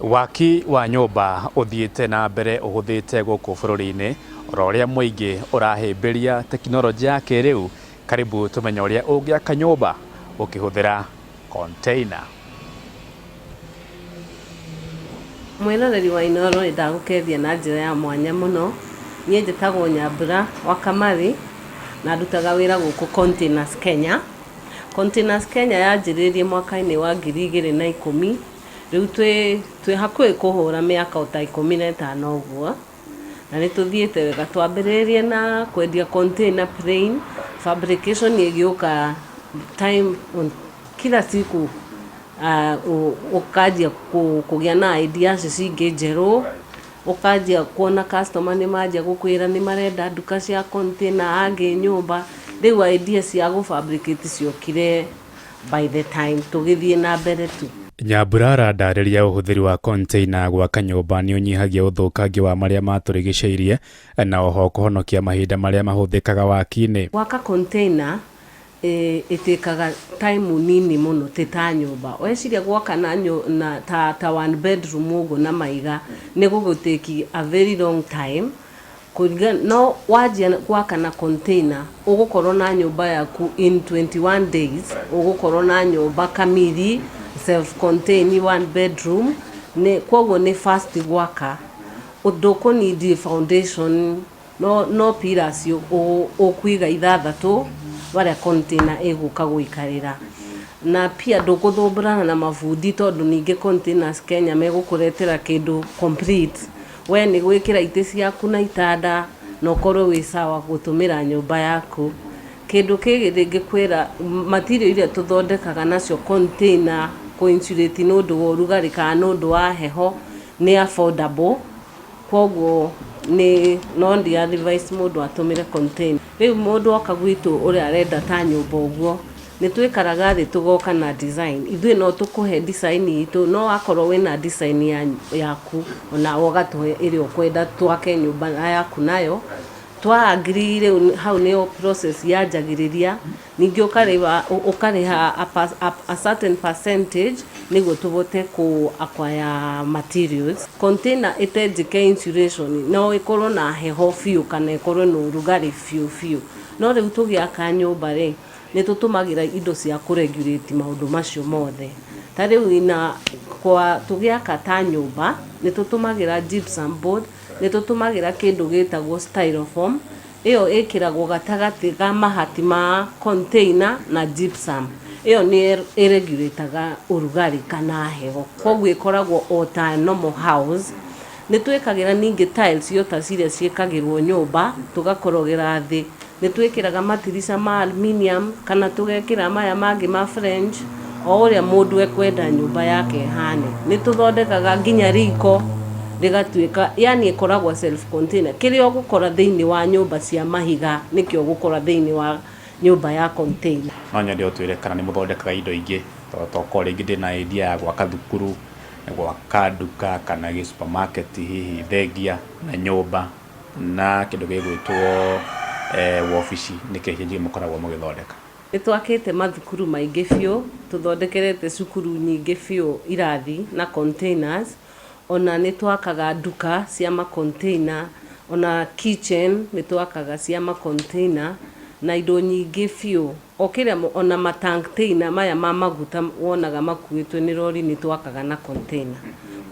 Waki wa nyũmba ũthiĩte na mbere ũhũthĩte gũkũ bũrũri-inĩ, oro ũrĩa mũingĩ ũrahĩmbĩria tekinoronjĩ ya kĩrĩu. Karibu tumenye ũrĩa ũngĩaka nyũmba ũkĩhũthĩra container. Mwĩroreri wa Inooro ndagũkeithia na njĩra ya mwanya mũno. Niĩ njĩtagwo Nyambura wa Kamathi na ndutaga wĩra gũkũ Containers Kenya. Containers Kenya yanjĩrĩirie mwaka-inĩ wa 2010. Rĩu twĩ hakuhĩ kũhũra mĩaka ta 15 ũguo, na nĩ tũthiĩte wega. Twambĩrĩirie na kwendia container plain, fabrication ĩgĩũka time kila siku. Ũkanjia kũgĩa na ideas cingĩ njerũ, ũkanjia kuona customer nĩ manjia gũkwĩra nĩ marenda nduka cia container, angĩ nyũmba. Rĩu idea cia gũfabricate ciokire by the time tũgĩthiĩ na mbere tu. Nyambura arandarĩria ũhũthĩri wa container gwaka nyũmba nĩ ũnyihagia ũthũkangia wa marĩa matũrigicĩirie, na oho kũhonokia mahinda marĩa mahũthĩkaga waki-inĩ. Gwaka container ĩtĩkaga time nini mũno ta nyũmba. Weciria gwaka na ta one bedroom ũguo na maiga nĩ gũgũtĩki a very long time. No wanjia gwaka na container ũgũkorwo na nyũmba yaku in 21 days, ũgũkorwo na nyũmba kamili self-contained one bedroom. Kwoguo nĩ fast gwaka, ndũkũnidi foundation, no pillars ũkũiga 6 barĩa container ĩgũka gũikarĩra. Na pia ndũkũthũmbũrana na mabundi, tondũ ningĩ Containers Kenya megũkũretera kĩndũ complete. We nĩ gwĩkĩra itĩ ciaku na itanda na ũkorwo wĩ sawa gũtũmĩra nyũmba yaku. Kĩndũ kĩngĩ ndĩngĩkwĩra, material iria tũthondekaga nacio container kũ-insulate nĩũndũ wa ũrugarĩ kana nĩũndũ wa heho nĩ affordable. Kwoguo no ndi-advise mũndũ atũmĩre container. Rĩu mũndũ oka gwitũ ũrĩa arenda ta nyũmba ũguo, nĩ twĩkaraga thĩ tũgoka na design. Ithuĩ no tũkũhe design itũ, no akorwo wĩna design yaku ona ũgatũhe ĩrĩa ũkwenda twake nyũmba yaku nayo. Twa-agree rĩu hau nĩyo process yanjagĩrĩria. Ningĩ ũkarĩha a certain percentage nĩguo tũbote ku-acquire materials. Container ĩtenjĩke insulation, no ĩkorwo na heho biũ kana ĩkorwo na ũrugarĩ biũ. No rĩu tũgĩaka nyũmba rĩ, nĩ tũtũmagĩra indo cia kũ-regulate maũndũ macio mothe. Ta rĩu tũgĩaka ta nyũmba nĩ tũtũmagĩra gypsum board, nĩ tũtũmagĩra kĩndũ gĩtagwo styrofoam. Ĩyo ĩkĩragwo gatagatĩ ga mahati ma container na gypsum. Ĩyo nĩ ĩregulataga ũrugarĩ kana heho, kwoguo ĩkoragwo o ta normal house. Nĩ twĩkagĩra ningĩ tiles ta ciria ciĩkagĩrwo nyũmba, tũgakorogera thĩ. Nĩ twĩkĩraga matirisha ma aluminium kana tũgekĩra maya mangĩ ma French, o ũrĩa mũndũ ekwenda nyũmba yake ĩhane. Nĩ tũthondekaga nginya riko rĩgatuĩka, yani ĩkoragwo self-container. Kĩrĩa ũgũkora thĩinĩ wa nyũmba cia mahiga nĩkĩo ũgũkora thĩinĩ wa nyũmba ya container. No nyende ũtwĩre kana nĩ mũthondekaga indo ingĩ, tokorwo rĩngĩ ndĩna idea ya gwaka thukuru, gwaka nduka kana supermarket, hihi thengia na nyũmba na kĩndũ gĩgwĩtwo wobici, nĩkĩ hihi mũkoragwo mũgĩthondeka? Nĩ twakĩte mathukuru maingĩ biũ, tũthondekerete cukuru nyingĩ biũ irathi na containers. Ona nĩ twakaga nduka cia ma-container, ona kitchen nĩ twakaga cia ma-container na indo nyingĩ biũ. Ona ma-tank maya ma maguta wonaga makuĩtwo nĩ rori nĩ twakaga na container.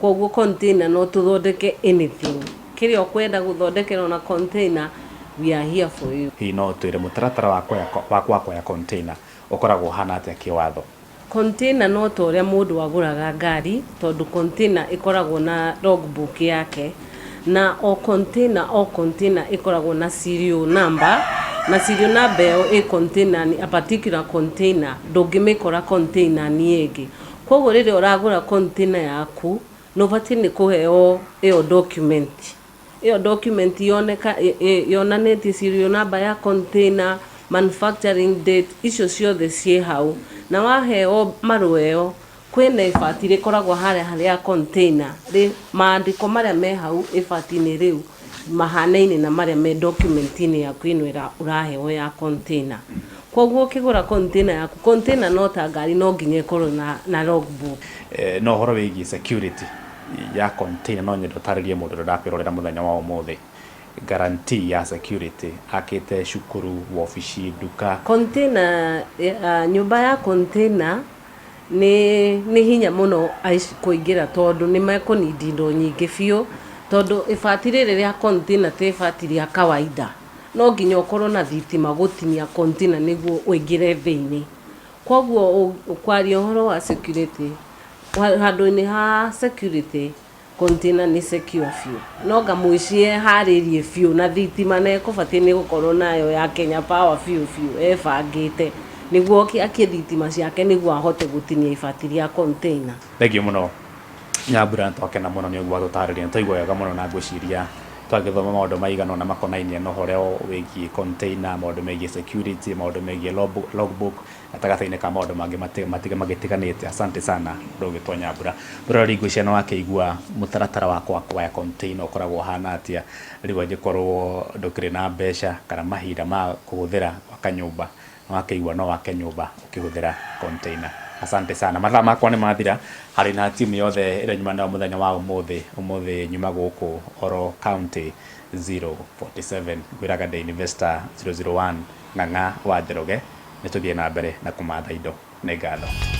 Kwoguo container no tũthondeke anything. Kĩrĩa ũkwenda gũthondekerwo na container, we are here for you. Hihi no ũtwĩre mũtaratara wa kuoya container ũkoragwo hana atĩa kĩwatho? Container no ta ũrĩa mũndũ agũraga ngari, tondũ container ĩkoragwo na logbook yake, na o container ĩkoragwo na serial number, na serial number ĩyo container a particular container ndũngĩmĩkora container ni ĩngĩ. Kwoguo rĩrĩa ũragũra container yaku no ũbatiĩ nĩ kũheo ĩyo document. Ĩyo document yonanĩtie serial number ya container, manufacturing date, icio ciothe ciĩ hau. Na waheo marũa ĩyo, kwĩna ibati rĩkoragwo harĩa container, maandĩko marĩa me hau ibati-inĩ rĩu mahanaine na marĩa me document-inĩ yaku ĩno ũraheo ya container. Kwoguo ũkĩgũra container yaku, container no ta ngari, no nginya ĩkorwo na logbook. No ũhoro wĩgiĩ security, ya container no nyendo tarĩrie mũndũ ndakwĩrorera mũthenya wa ũmũthĩ guarantee ya security akite cukuru wabici duka container nyumba ya container ni hinya muno kuingira tondu ni mekunidi indo nyingi biu tondu ibatire riria container te ibatire ya kawaida no nginya ukorwo na thitima gutinia container niguo uingire thiini koguo ukwaria uhoro wa security handu-ini ha security container ni secure few no ngamuicie haririe few na thitima na ekubatie ni gukorwo nayo ya Kenya Power few ebangite niguo akie thitima ciake niguo ahote gutinia ibatiri ya container. Thengio muno Nyambura twakena muno ni ũguo tũtarĩria tũigua wega muno na ngwĩciria twagĩthoma maũndũ maigana na makonainie na ũhoro wĩgiĩ container, maũndũ megiĩ security, maũndũ megiĩ logbook gatagatĩ-inĩ ka maũndũ mangĩ magĩtiganĩte. Asante sana ndũgĩtwa Nyambura. Mũrori ngwĩciria no wakĩigua mũtaratara wakwa wa container ũkoragwo hana atĩa rĩu angĩkorwo ndũkĩrĩ na mbeca kana mahinda ma kũhũthĩra gwaka nyũmba no wakĩigua no wake nyũmba ũkĩhũthĩra container. Asante sana. Mathaa makwa nĩ mathira harĩ na timu yothe ĩrĩa nyuma nayo mũthenya wa ũmũthĩ nyuma gũkũ Oro County 047 gwĩraga The Investor 001 Ng'ang'a wa Njoroge nĩ tũthiĩ na mbere na kũmatha indo. Nĩ ngatho.